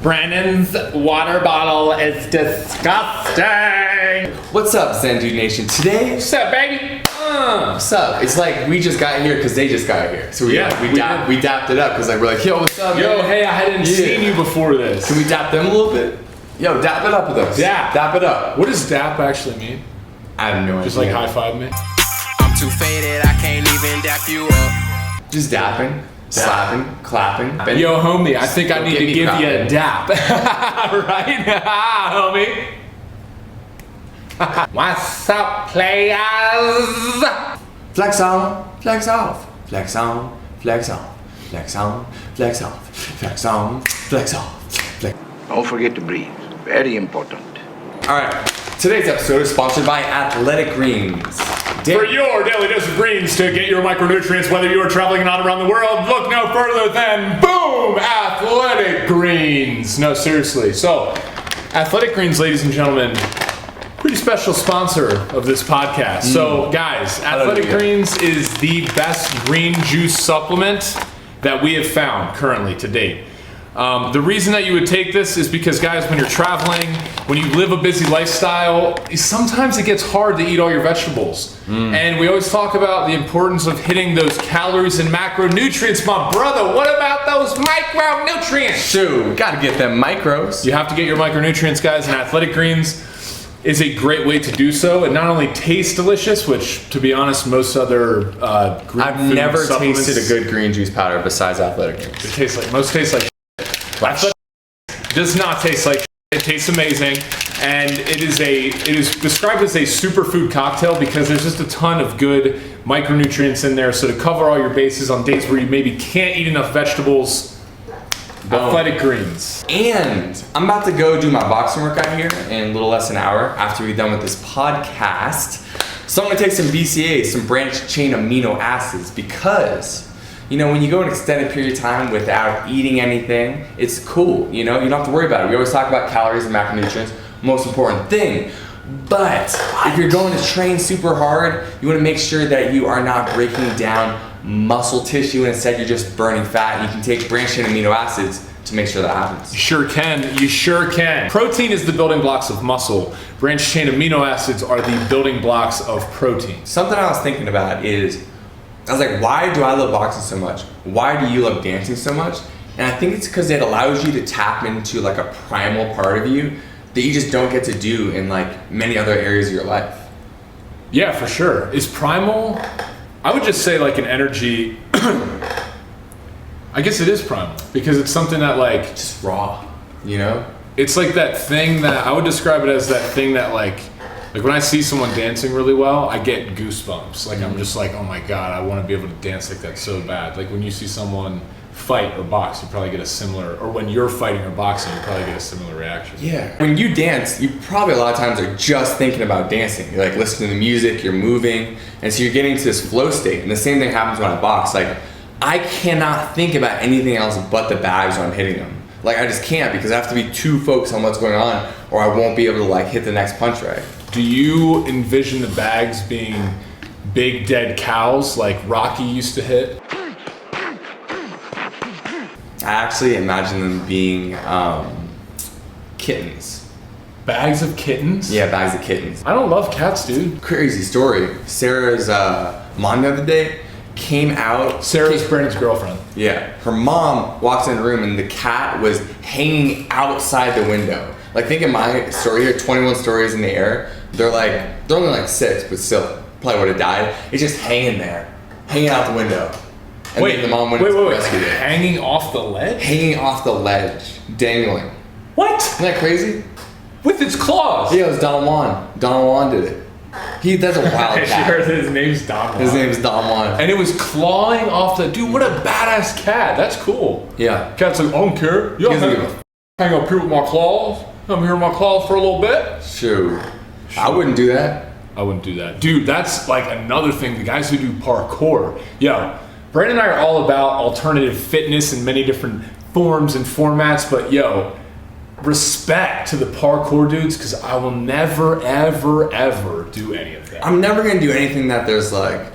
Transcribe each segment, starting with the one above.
Brandon's water bottle is disgusting. What's up, Zen Dude Nation? Today, What's up, baby? what's up? It's like we just got here because they just got here. So we dapped it up because like we're like, yo, what's up, Yo, man? hey, I hadn't seen you before this. Can we dap them a little bit? Yo, dap it up with us. Dap it up. What does dap actually mean? I have no idea. Just like high five me? I'm too faded, I can't even dap you up. Just dapping, slapping, clapping. Yo, homie, I think I need to give you a clapping. dap. Right? Homie. What's up, players? Flex on, flex off, flex on, flex off, flex on, flex off, flex on, flex off, flex. Don't forget to breathe. Very important. All right, today's episode is sponsored by Athletic Greens. For your daily dose of greens to get your micronutrients, whether you are traveling or not around the world, look no further than boom, Athletic Greens. No, seriously. So, Athletic Greens, ladies and gentlemen, pretty special sponsor of this podcast. So, guys, Athletic Greens is the best green juice supplement that we have found currently to date. The reason that you would take this is because, guys, when you're traveling, when you live a busy lifestyle, sometimes it gets hard to eat all your vegetables. And we always talk about the importance of hitting those calories and macronutrients. My brother, what about those micronutrients? Shoot, gotta get them micros. You have to get your micronutrients, guys, and Athletic Greens is a great way to do so. It not only tastes delicious, which, to be honest, most other green I've food never supplements- tasted a good green juice powder besides Athletic Greens. It tastes like, most taste like Athletic does not taste like it tastes amazing, and it is described as a superfood cocktail because there's just a ton of good micronutrients in there. So to cover all your bases on days where you maybe can't eat enough vegetables, Athletic Greens. And I'm about to go do my boxing workout here in a little less than an hour after we're done with this podcast. So I'm gonna take some BCAAs, some branched chain amino acids, because you know, when you go an extended period of time without eating anything, it's cool, you know? You don't have to worry about it. We always talk about calories and macronutrients, most important thing. But if you're going to train super hard, you wanna make sure that you are not breaking down muscle tissue and instead you're just burning fat. And you can take branched chain amino acids to make sure that happens. You sure can. You sure can. Protein is the building blocks of muscle. Branched chain amino acids are the building blocks of protein. Something I was thinking about is, I was like, why do I love boxing so much? Why do you love dancing so much? And I think it's because it allows you to tap into like a primal part of you that you just don't get to do in like many other areas of your life. Yeah, for sure. Is primal, I would just say like an energy, I guess it is primal because it's something that like, Just raw, you know? it's like that thing that, I would describe it as that thing that like when I see someone dancing really well, I get goosebumps. Like I'm just like, oh my God, I want to be able to dance like that so bad. Like when you see someone fight or box, you probably get a similar, or when you're fighting or boxing, you probably get a similar reaction. Yeah. When you dance, you probably a lot of times are just thinking about dancing. You're like listening to the music, you're moving, and so you're getting to this flow state. And the same thing happens when I box. Like I cannot think about anything else but the bags when I'm hitting them. Like I just can't because I have to be too focused on what's going on or I won't be able to like hit the next punch right. Do you envision the bags being big dead cows like Rocky used to hit? I actually imagine them being kittens. Bags of kittens? Yeah, bags of kittens. I don't love cats, dude. Crazy story. Sarah's mom the other day came out. Sarah's Brandon's girlfriend. Yeah, her mom walks in the room and the cat was hanging outside the window. Like think of my story here, 21 stories in the air. They're only like 6, but still probably would have died. It's just hanging there, hanging out the window. And then the mom went and rescued it. Hanging off the ledge? Hanging off the ledge, dangling. What? Isn't that crazy? With its claws? Yeah, it was Don Juan. Don Juan did it. That's a wild cat. Sure, his name's Don Juan. His name is Don Juan. And it was clawing off the, dude, what a badass cat. That's cool. Yeah. Cat's like, I don't care. You He doesn't give hang up here with my claws. I'm here with my claws for a little bit. Shoot. I wouldn't do that. I wouldn't do that. Dude, that's like another thing. The guys who do parkour. Yo, Brandon and I are all about alternative fitness in many different forms and formats, but yo, respect to the parkour dudes because I will never, ever, ever do any of that. I'm never going to do anything that there's like,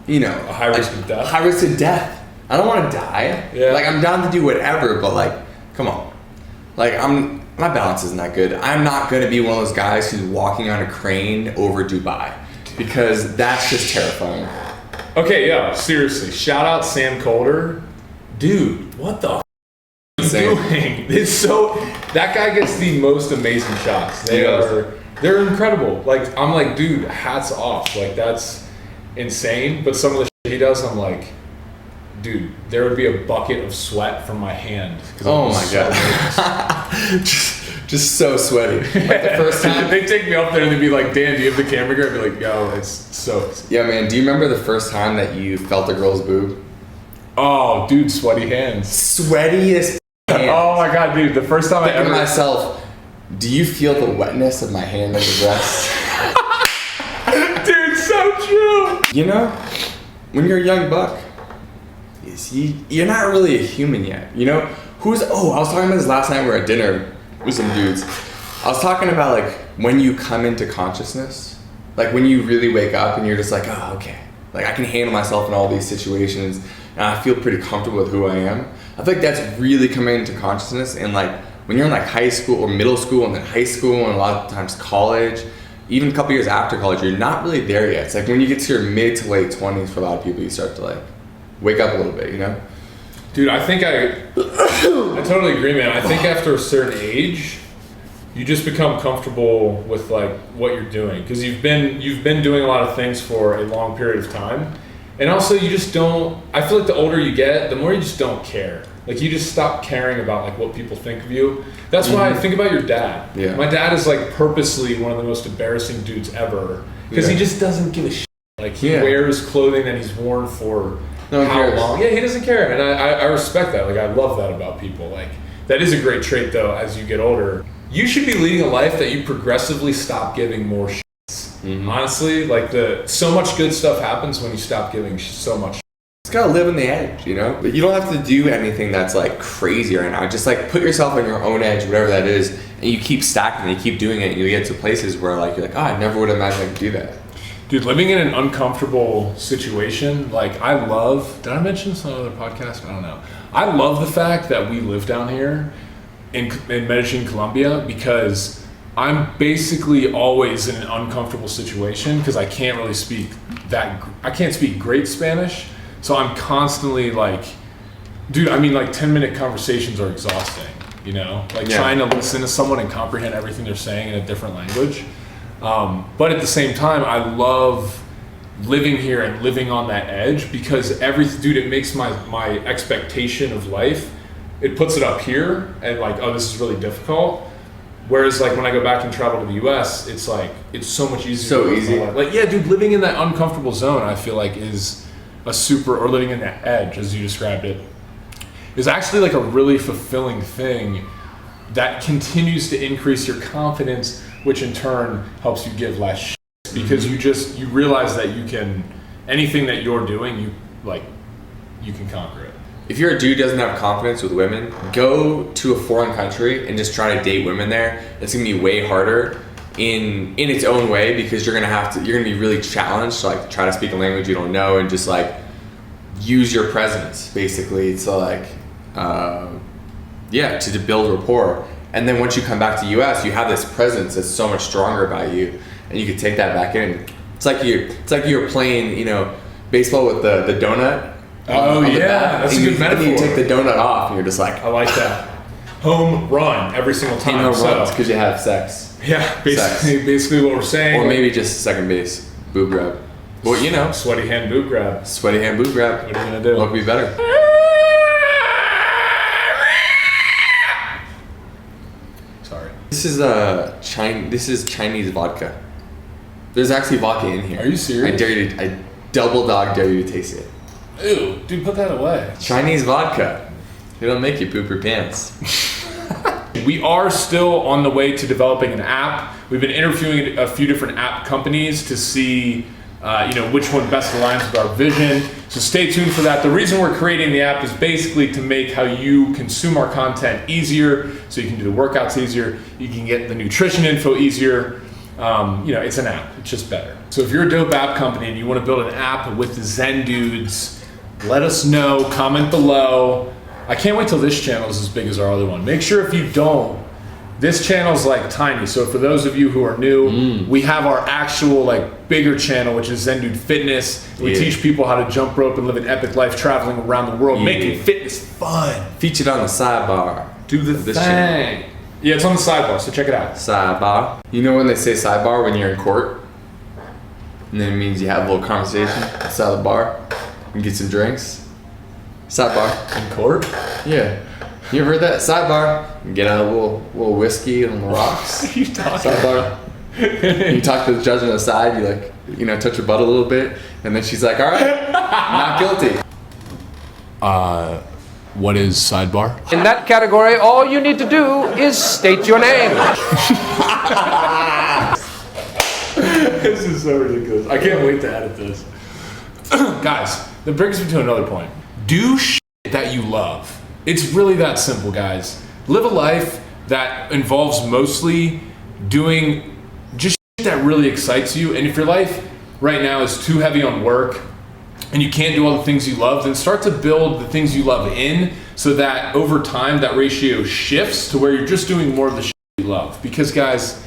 you know, A high risk of death? High risk of death. I don't want to die. Yeah. Like I'm down to do whatever, but like, come on. Like my balance isn't that good. I'm not gonna be one of those guys who's walking on a crane over Dubai because that's just terrifying. Okay, yeah, seriously. Shout out Sam Calder. Dude, what the Insane. doing? It's so that guy gets the most amazing shots. He does. They're incredible. Like I'm like, dude, hats off. Like that's insane. But some of the shit he does, I'm like, dude, there would be a bucket of sweat from my hand. Oh my god. just so sweaty. Like the first time. They take me up there and they'd be like, Dan, do you have the camera gear? I'd be like, yo, it's so. Yeah, man. Do you remember the first time that you felt a girl's boob? Oh, dude, sweaty hands. Sweatiest. Oh my god, dude, the first time Thinking to myself, do you feel the wetness of my hand on the dress? Dude, so true. You know, when you're a young buck, you're not really a human yet. You know, I was talking about this last night. We were at dinner with some dudes. I was talking about like when you come into consciousness, like when you really wake up and you're just like, oh, okay, like I can handle myself in all these situations and I feel pretty comfortable with who I am. I feel like that's really coming into consciousness. And like when you're in like high school or middle school and then high school and a lot of times college, even a couple years after college, you're not really there yet. It's like when you get to your mid to late 20s, for a lot of people, you start to like wake up a little bit, you know? Dude, I think I totally agree, man. I think after a certain age, you just become comfortable with like what you're doing because you've been doing a lot of things for a long period of time, and also you just don't. I feel like the older you get, the more you just don't care. Like you just stop caring about like what people think of you. That's why I think about your dad. Yeah. My dad is like purposely one of the most embarrassing dudes ever because he just doesn't give a shit. Like he wears clothing that he's worn for how long? Yeah, he doesn't care, and I respect that. Like I love that about people. Like that is a great trait though. As you get older, you should be leading a life that you progressively stop giving more shits. Mm-hmm. Honestly, like so much good stuff happens when you stop giving so much. It's gotta live on the edge, you know? But you don't have to do anything that's like crazy right now. Just like put yourself on your own edge, whatever that is, and you keep stacking and you keep doing it, and you get to places where like you're like, oh, I never would imagine I could do that. Dude, living in an uncomfortable situation, like I love, did I mention this on another podcast? I don't know. I love the fact that we live down here in Medellin, Colombia, because I'm basically always in an uncomfortable situation because I can't really speak I can't speak great Spanish. So I'm constantly like, dude, I mean like 10-minute conversations are exhausting, you know? Like trying to listen to someone and comprehend everything they're saying in a different language. But at the same time, I love living here and living on that edge because it makes my expectation of life, it puts it up here and like, oh, this is really difficult. Whereas like when I go back and travel to the US, it's like, it's so much easier. So easy. Like, yeah, dude, living in that uncomfortable zone, I feel like is or living in that edge, as you described it, is actually like a really fulfilling thing that continues to increase your confidence, which in turn helps you give less shit because you realize that anything that you're doing, you can conquer it. If you're a dude who doesn't have confidence with women, go to a foreign country and just try to date women there. It's gonna be way harder in its own way because you're gonna be really challenged to like try to speak a language you don't know and just like use your presence basically to like to build rapport. And then once you come back to US, you have this presence that's so much stronger about you, and you can take that back in. It's like you're playing, you know, baseball with the donut. Oh yeah, that's a good metaphor. You take the donut off, and you're just like, I like that. Home run every single time. Home runs because you have sex. Yeah, basically what we're saying. Or maybe just second base, boob grab. Well, you know, sweaty hand boob grab. Sweaty hand boob grab. What are you gonna do? What could be better? Sorry. This is Chinese vodka. There's actually vodka in here. Are you serious? I double dog dare you to taste it. Ew, dude, put that away. Chinese vodka. It'll make you poop your pants. We are still on the way to developing an app. We've been interviewing a few different app companies to see which one best aligns with our vision. So stay tuned for that. The reason we're creating the app is basically to make how you consume our content easier, so you can do the workouts easier, you can get the nutrition info easier. It's an app. It's just better. So if you're a dope app company and you want to build an app with the Zen Dudes, let us know. Comment below. I can't wait till this channel is as big as our other one. Make sure if you don't, this channel's like tiny. So for those of you who are new, we have our actual like bigger channel, which is Zen Dude Fitness. We teach people how to jump rope and live an epic life traveling around the world, making fitness fun. Featured on the sidebar. Do the This thing. Yeah, it's on the sidebar, so check it out. Sidebar. You know when they say sidebar when you're in court? And then it means you have a little conversation outside the bar and get some drinks. Sidebar. In court? Yeah. You ever heard that? Sidebar. You get out a little whiskey on the rocks. What are you talking Sidebar. You talk to the judge on the side, you like, you know, touch her butt a little bit, and then she's like, all right, not guilty. What is sidebar? In that category, all you need to do is state your name. This is so ridiculous. I can't wait to edit this. Guys, that brings me to another point. Do shit that you love. It's really that simple, guys. Live a life that involves mostly doing just shit that really excites you. And if your life right now is too heavy on work and you can't do all the things you love, then start to build the things you love in so that over time that ratio shifts to where you're just doing more of the shit you love. Because guys,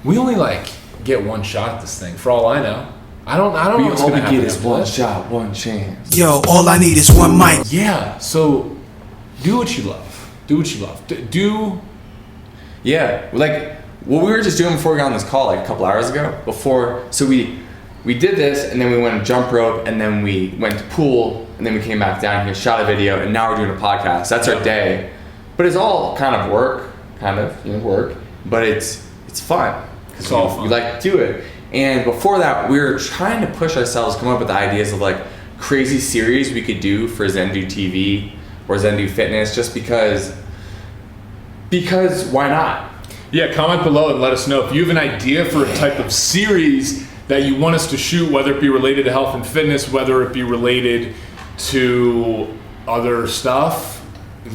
we only like get one shot at this thing for all I know. I don't know what's all gonna we happen get is after one this. shot, one chance. Yo, all I need is one mic. Yeah, so do what you love. Do what you love. Do Yeah, like what we were just doing before we got on this call like a couple hours ago. So we did this, and then we went jump rope, and then we went to pool, and then we came back down here, shot a video, and now we're doing a podcast. That's our day. But it's all kind of work, work. But it's fun. It's all fun. We like to do it. And before that, we were trying to push ourselves, come up with ideas of like crazy series we could do for Zen Dude TV or Zen Dude Fitness, just because why not? Yeah, comment below and let us know if you have an idea for a type of series that you want us to shoot, whether it be related to health and fitness, whether it be related to other stuff,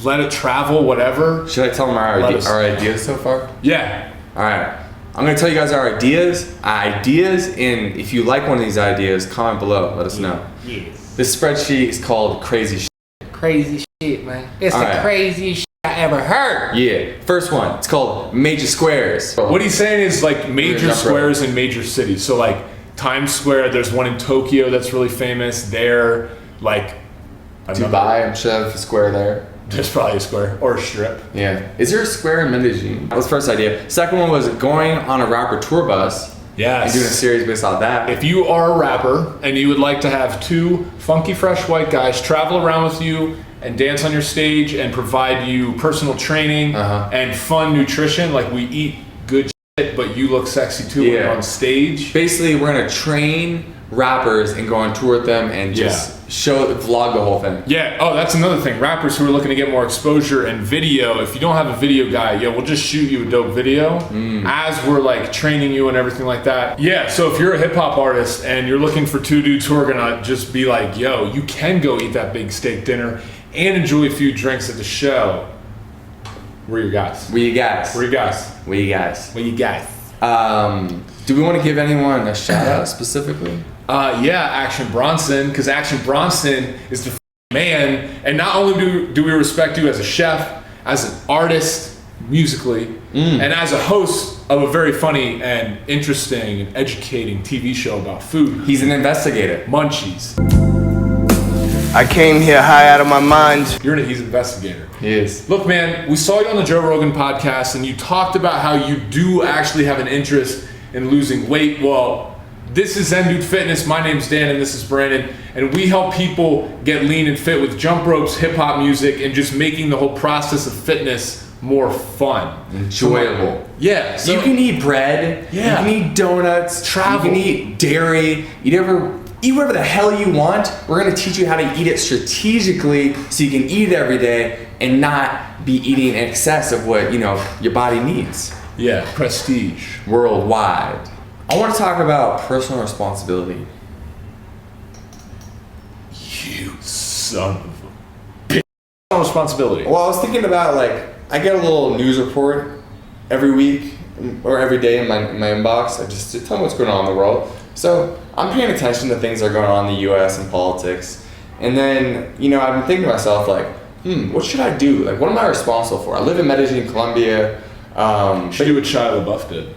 let it travel, whatever. Should I tell them our ideas so far? Yeah. All right. I'm going to tell you guys our ideas, and if you like one of these ideas, comment below. Let us know. Yes. This spreadsheet is called Crazy Shit. Crazy shit, man. It's All the right. craziest shit I ever heard. Yeah. First one, it's called Major Squares. What he's saying is like major jump rope. squares in major cities. So like Times Square, there's one in Tokyo that's really famous. There, like another- Dubai, I'm sure there's a square there. There's probably a square or a strip. Yeah. Is there a square in Medellin? That was the first idea. Second one was going on a rapper tour bus. Yes. And doing a series based on that. If you are a rapper and you would like to have two funky fresh white guys travel around with you and dance on your stage and provide you personal training and fun nutrition, like we eat good shit, but you look sexy too when you're on stage. Basically, we're gonna train rappers and go on tour with them and just vlog the whole thing. Yeah, oh, that's another thing. Rappers who are looking to get more exposure and video, if you don't have a video guy, we'll just shoot you a dope video as we're like training you and everything like that. Yeah, so if you're a hip hop artist and you're looking for two dudes who are gonna just be like, yo, you can go eat that big steak dinner and enjoy a few drinks at the show. We're your guys. We you guys. We're your guys. We you guys. We're you guys. Do we want to give anyone a shout out specifically? Yeah, Action Bronson, because Action Bronson is the man, and not only do we respect you as a chef, as an artist, musically, and as a host of a very funny and interesting and educating TV show about food. He's an investigator. Munchies. I came here high out of my mind. He's an investigator. He is. Look, man, we saw you on the Joe Rogan podcast, and you talked about how you do actually have an interest in losing weight. Well, this is Zen Dude Fitness. My name's Dan, and this is Brandon, and we help people get lean and fit with jump ropes, hip hop music, and just making the whole process of fitness more fun, Enjoyable. Yeah, so You can eat bread. Yeah. You can eat donuts. Travel. You can eat dairy. Eat whatever the hell you want. We're gonna teach you how to eat it strategically so you can eat it every day and not be eating in excess of what your body needs. yeah, prestige. Worldwide. I want to talk about personal responsibility. You son of a bitch. Responsibility. Well, I was thinking about I get a little news report every week or every day in my inbox. I just tell me what's going on in the world. So I'm paying attention to things that are going on in the U.S. and politics. And then, I've been thinking to myself, what should I do? Like, what am I responsible for? I live in Medellin, Colombia. You should do what Shia LaBeouf did.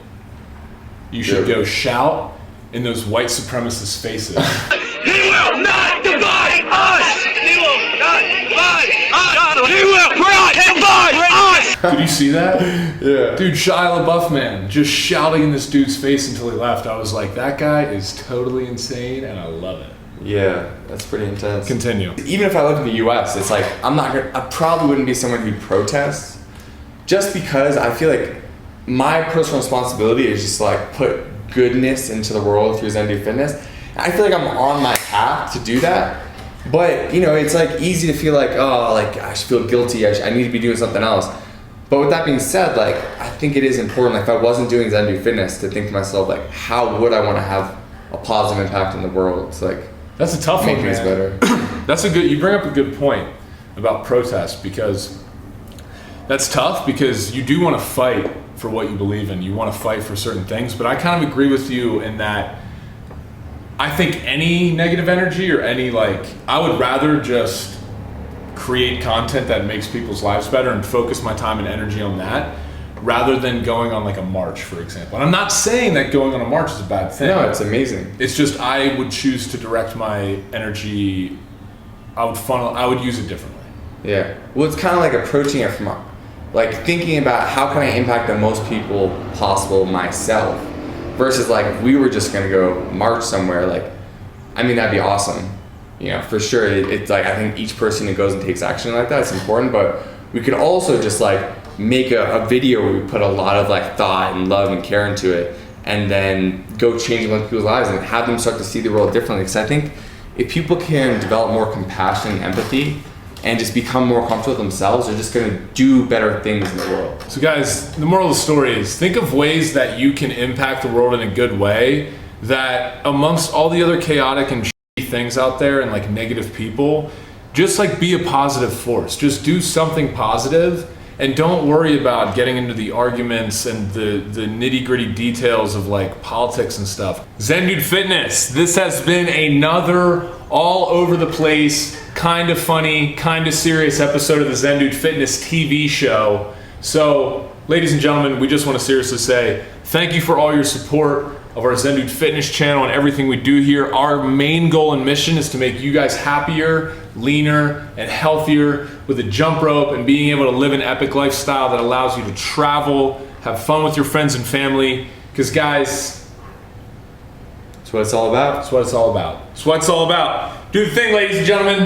You should go shout in those white supremacist faces. He will not divide us! He will not divide us! He will not divide us! Did you see that? Yeah. Dude, Shia LaBeouf, man, just shouting in this dude's face until he left. I was like, that guy is totally insane, and I love it. Yeah, that's pretty intense. Continue. Even if I live in the U.S., it's like I probably wouldn't be someone who'd protest, just because I feel like my personal responsibility is just to like put goodness into the world through Zen Dude Fitness. I feel like I'm on my path to do that, but you know, it's like easy to feel like, oh, like I should feel guilty. I need to be doing something else. But with that being said, like I think it is important. Like if I wasn't doing Zen Dude Fitness, to think to myself like, how would I want to have a positive impact in the world? It's like That's a tough make one, things man. better. You bring up a good point about protest, because that's tough, because you do want to fight for what you believe in. You want to fight for certain things, but I kind of agree with you in that I think any negative energy or any I would rather just create content that makes people's lives better and focus my time and energy on that rather than going on a march, for example. And I'm not saying that going on a march is a bad thing. No, it's amazing. It's just I would choose to direct my energy. I would use it differently. Yeah. Well, it's kind of like approaching it from thinking about how can I impact the most people possible myself, versus if we were just gonna go march somewhere. I mean, that'd be awesome. You know, for sure. It's I think each person who goes and takes action like that is important, but we could also just make a video where we put a lot of thought and love and care into it, and then go change people's lives and have them start to see the world differently. Because I think if people can develop more compassion and empathy and just become more comfortable with themselves, they're just going to do better things in the world. So guys, the moral of the story is think of ways that you can impact the world in a good way, that amongst all the other chaotic and shitty things out there and negative people, just be a positive force. Just do something positive, and don't worry about getting into the arguments and the nitty-gritty details of politics and stuff. Zen Dude Fitness, this has been another all over the place, kind of funny, kind of serious episode of the Zen Dude Fitness TV show. So, ladies and gentlemen, we just want to seriously say thank you for all your support of our Zen Dude Fitness channel and everything we do here. Our main goal and mission is to make you guys happier, leaner, and healthier with a jump rope and being able to live an epic lifestyle that allows you to travel, have fun with your friends and family. Because guys, that's what it's all about. that's what it's all about. That's what it's all about. Do the thing, ladies and gentlemen.